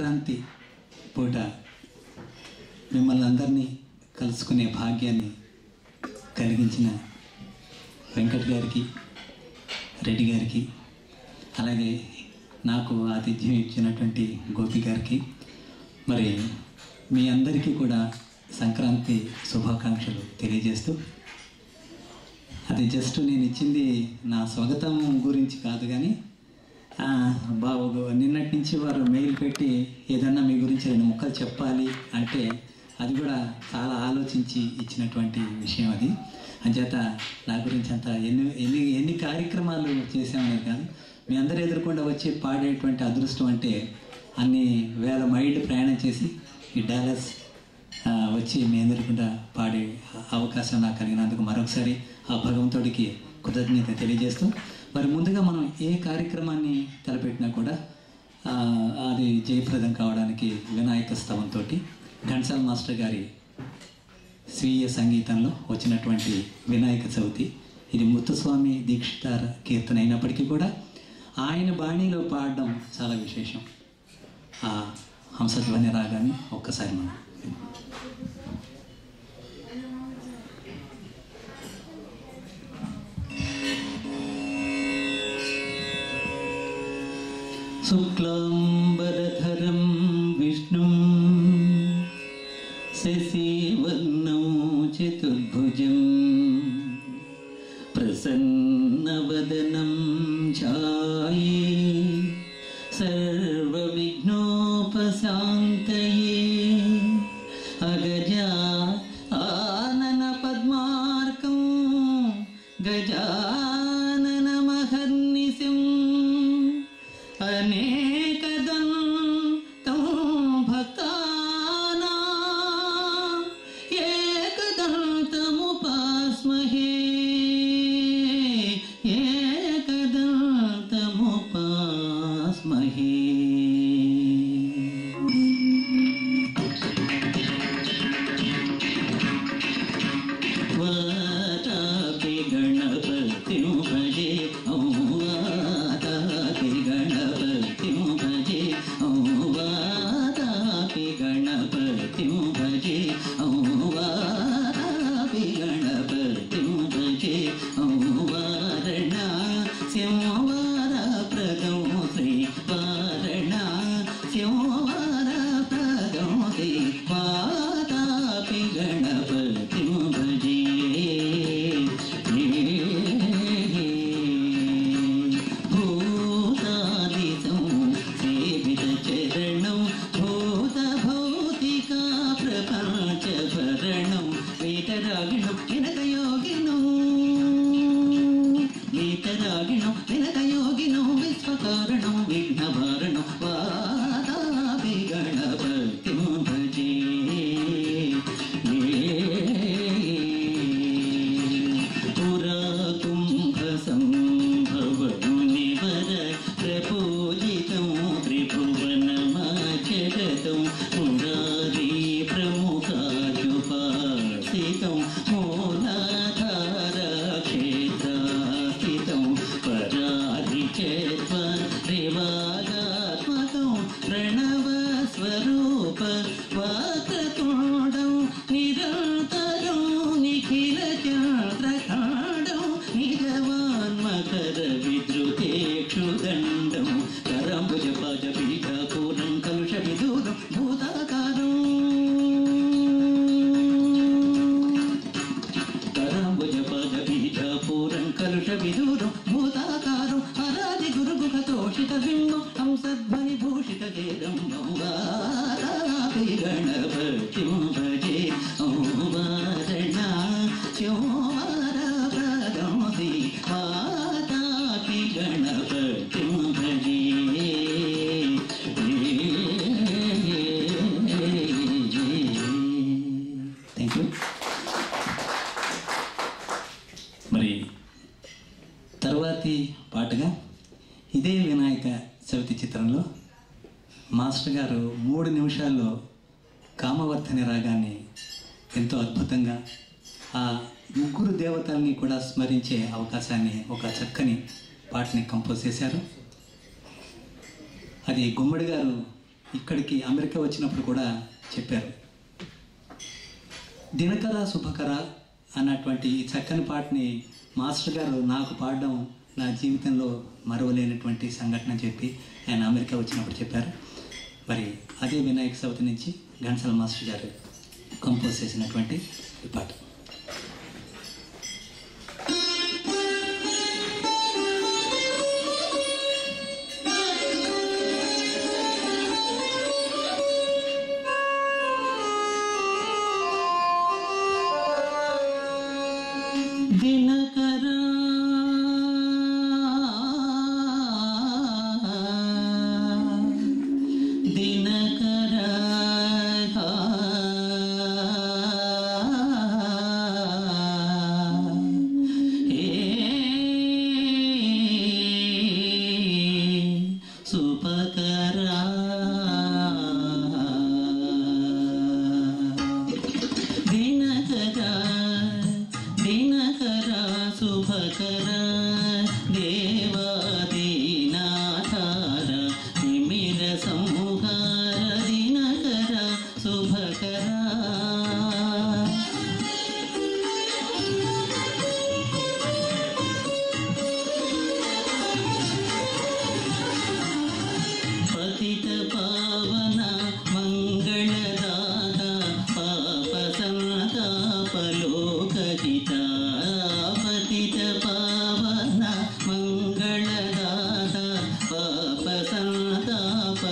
సంక్రాంతి పూట మిమ్మల్ని అందరినీ కలుసుకునే భాగ్యాన్ని కలిగించిన వెంకట్ గారికి, రెడ్డి గారికి, అలాగే నాకు ఆతిథ్యం ఇచ్చినటువంటి గోపి గారికి, మరి మీ అందరికీ కూడా సంక్రాంతి శుభాకాంక్షలు తెలియజేస్తూ, అది జస్ట్ నేను ఇచ్చింది నా స్వాగతం గురించి కాదు, కానీ బాబు నిన్నటి నుంచి వారు మెయిల్ పెట్టి ఏదన్నా మీ గురించి 2 ముక్కలు చెప్పాలి అంటే అది కూడా చాలా ఆలోచించి ఇచ్చినటువంటి విషయం. అది అంచేత నా గురించి అంత ఎన్ని కార్యక్రమాలు చేసామనేది కాదు, మీ అందరూ ఎదుర్కొండా వచ్చి పాడేటువంటి అదృష్టం అంటే అన్ని వేల మైళ్ళు ప్రయాణం చేసి ఈ డాలస్ వచ్చి మీ అందరికుండా పాడే అవకాశం నాకు కలిగినందుకు మరొకసారి ఆ భగవంతుడికి కృతజ్ఞత తెలియజేస్తూ, మరి ముందుగా మనం ఏ కార్యక్రమాన్ని తలపెట్టినా కూడా అది జయప్రదం కావడానికి వినాయక స్తవంతో ఘంటసాల మాస్టర్ గారి స్వీయ సంగీతంలో వచ్చినటువంటి వినాయక చవితి, ఇది ముత్తుస్వామి దీక్షితార్ కీర్తన అయినప్పటికీ కూడా ఆయన బాణీలో పాడడం చాలా విశేషం. ఆ హంసధ్వని రాగాన్ని ఒక్కసారి మనం శుక్లాంబరధరం విష్ణుం శశివర్ణం చతుర్భుజం ప్రసన్నవదనం ఛాయే సర్వవిఘ్నోపశాంతయే అగజా ఆనన పద్మార్కం గజాననమహర్నిశం అనేకదంతం భక్తానాం ఏకదంతముపాస్మహే ఏకదంతముపాస్మహే. వాతాపి గణపతిం భజే వాతాపి గణపతిం భజే వాతాపి గణపతిం భజే వాతాపి గణపతిం భజే వారణాస్యం వారప్రదం శ్రీ వారణాస్యం వారప్రదం శ్రీ వాతాపి గణపతిం భజే భూతాదిశం సేవిత చరణం భూత భౌతికా ప్రపంచ భరణం వీతరాగిణం వినకయోగినం వీతరాగిణం వినకయోగినం విశ్వకారణం విఘ్నభారణం వాతాపి గణపతిం భజే పురాకుంభసంభవమునివర ప్రపూజితం త్రిభువనమాచరతం మురారీ ప్రముఖాయుపాసితం మూలాధారక్షేత్రాస్థితం పరాధిచేత్వ త్రివాగాత్మకం ప్రణవస్వరూప వాక్రతుండం నిరంతరం నిఖిల చంద్రఖండం నిజవాన్మకర విద్రుతేక్షుదండం కరంబుజ పాజ పీఠాపూర్ణం కలుష విదూరం భూతాకారం కరంబుజ పాజ పీఠాపూర్ణం కలుష విదూరం భూతాకారం హరాది గురుగుఖతోషిత బింబం హంసధ్వని భూషిత జేదంబం వాతాపి గణపతిం భజే వారణాస్యం వారప్రదం శ్రీ వాతాపి గణపతిం భజే. Thank you. మరి తర్వాతి పాటగా ఇదే వినాయక చవితి చిత్రంలో మాస్టర్ గారు 3 నిమిషాల్లో కామవర్ధని రాగాన్ని ఎంతో అద్భుతంగా ఆ ముగ్గురు దేవతల్ని కూడా స్మరించే అవకాశాన్ని ఒక చక్కని పాటని కంపోజ్ చేశారు. అది గుమ్మడి గారు ఇక్కడికి అమెరికా వచ్చినప్పుడు కూడా చెప్పారు. దినకర శుభకర అన్నటువంటి ఈ చక్కని పాటని మాస్టర్ గారు నాకు పాడడం నా జీవితంలో మరవలేనటువంటి సంఘటన చెప్పి ఆయన అమెరికా వచ్చినప్పుడు చెప్పారు. మరి అదే వినాయక చవితి నుంచి ఘంటసాల మాస్టర్ గారు కంపోజ్ చేసినటువంటి ఈ పాట. దినకరా దినకరా శుభకరా దినకరా దినకర శుభకర దేవాదీనాధార నిమిర సంహార దినకర శుభకర పతిత పావన మంగళదాత పాప సంతాపలోకహిత పతిత పావన మంగళదాత పాప సంతాపలోకహిత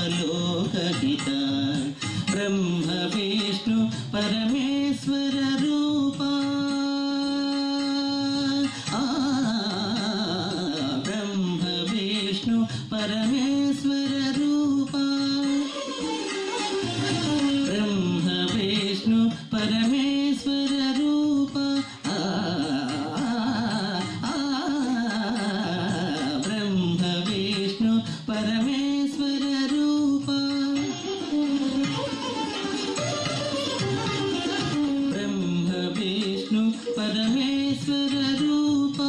బ్రహ్మ విష్ణు పరమేశ్వర రూపా బ్రహ్మ విష్ణు పరమేశ్వర రూపా బ్రహ్మ విష్ణు పరమేశ్వర రూపా బ్రహ్మ విష్ణు పరమేశ్వర రూపా బ్రహ్మ విష్ణు పరమేశ్వర రూపా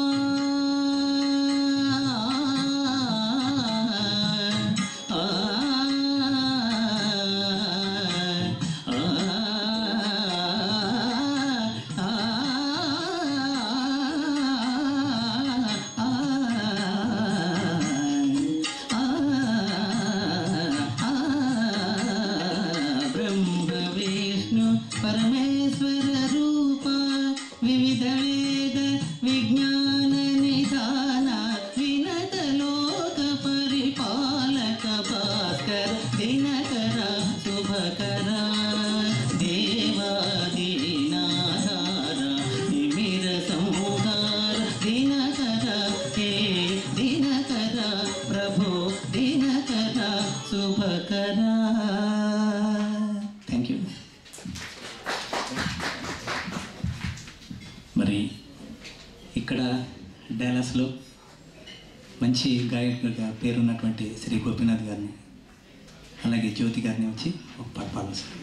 బ్రహ్మ విష్ణు పరమేశ్వర రూపా వివిధ వేద విజ్ఞాన నిధాన వినత లోక పరిపాలక భాస్కర దినకర శుభకర దేవాదీనాధార నిమిర సంహార దినకర హే దినకర ప్రభో దినకర శుభకర. Thank you. మరి ఇక్కడ డాలస్లో మంచి గాయకుడిగా పేరున్నటువంటి శ్రీ గోపీనాథ్ గారిని అలాగే జ్యోతి గారిని వచ్చి ఒక పాట పాడాల్సింది.